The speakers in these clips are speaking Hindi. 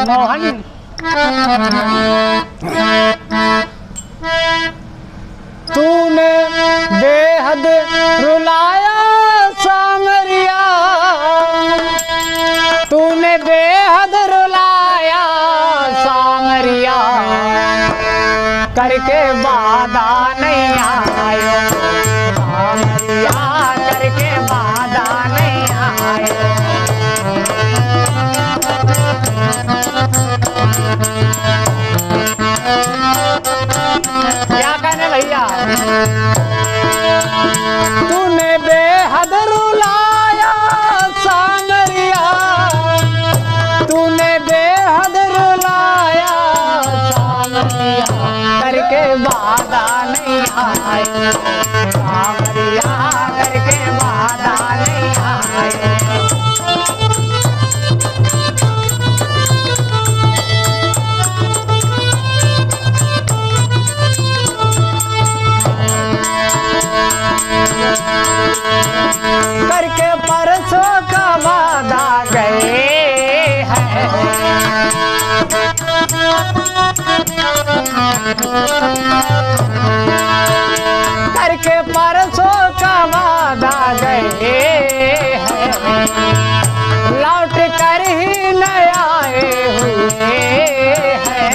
मोहन तूने बेहद रुलाया सांवरिया, तूने बेहद रुलाया सांवरिया, करके वादा नहीं आयो सांवरिया, करके वादा नहीं आयो। क्या कहने भैया, तूने बेहद रुलाया सांवरिया, तूने बेहद रुलाया सांवरिया, करके वादा नहीं आए सांवरिया, करके वादा नहीं आए। करके परसों का वादा गए हैं, करके परसों का वादा गए हैं, लौट कर ही न आए हुए हैं।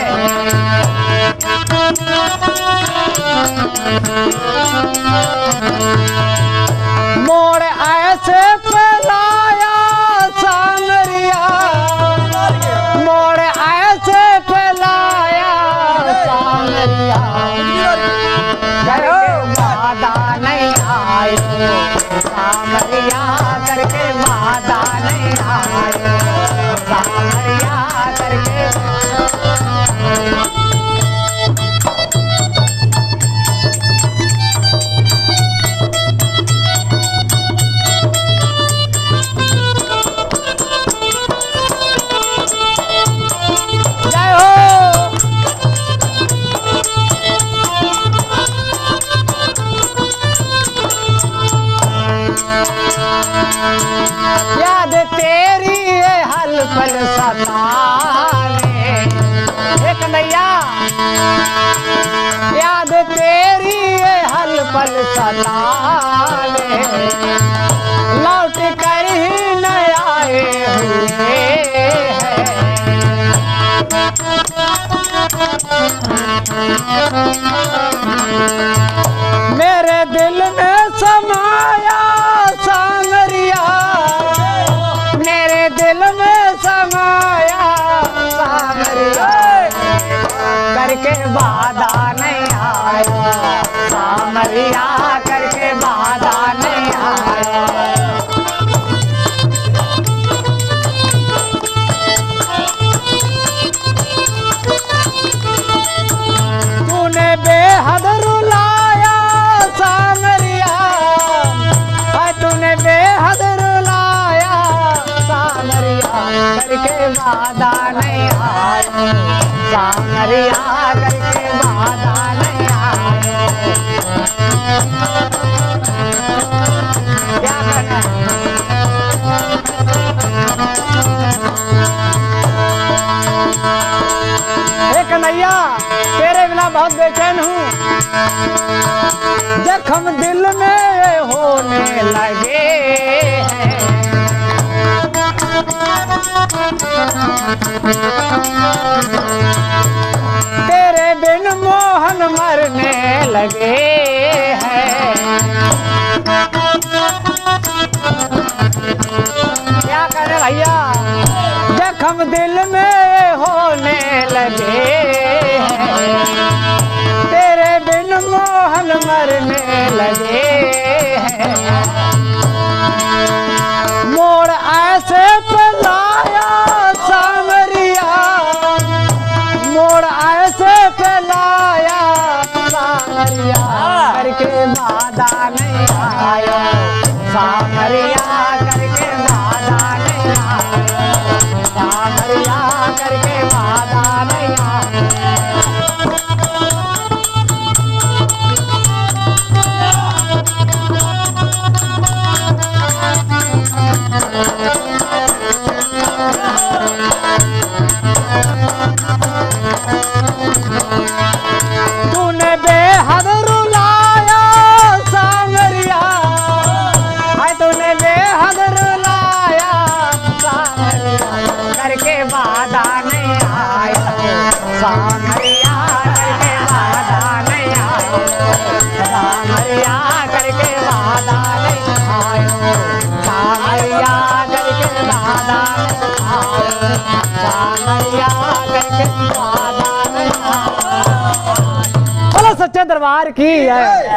मोड़ ऐसे फैलाया सांवरिया, मोड़ ऐसे फैलाया सांवरिया, करके वादा नहीं आए सांवरिया, करके वादा नहीं आए सांवरिया, करके। याद तेरी है हल पल सतावे, एक नैया याद तेरी है हल पल सतावे, लौट कर ही न आए हुए हैं। मेरे दिल में समाया सांवरिया, मेरे दिल में समाया सांवरिया, करके वादा नहीं आया सांवरिया, करके वादा नहीं आया। तूने बेहद रुलाया सांवरिया, तूने बेहद रुलाया सांवरिया, करके वादा नहीं आया सांवरिया, करके वादा नहीं आया। क्या करना एक नैया, तेरे बिना बहुत बेचैन हूँ, जख्म दिल में होने लगे हैं, तेरे बिन मोहन मरने लगे हैं। क्या करे भैया, जख्म दिल में होने लगे हैं, तेरे बिन मोहन मरने लगे हैं। मोड़ ऐसे फैलाया सांवरिया, मोड़ ऐसे फैलाया सांवरिया, करके वादा नहीं आया सांवरिया, करके वादा नहीं आया सांवरिया, करके वादा नहीं आया। बोलो सच्चे दरबार की है।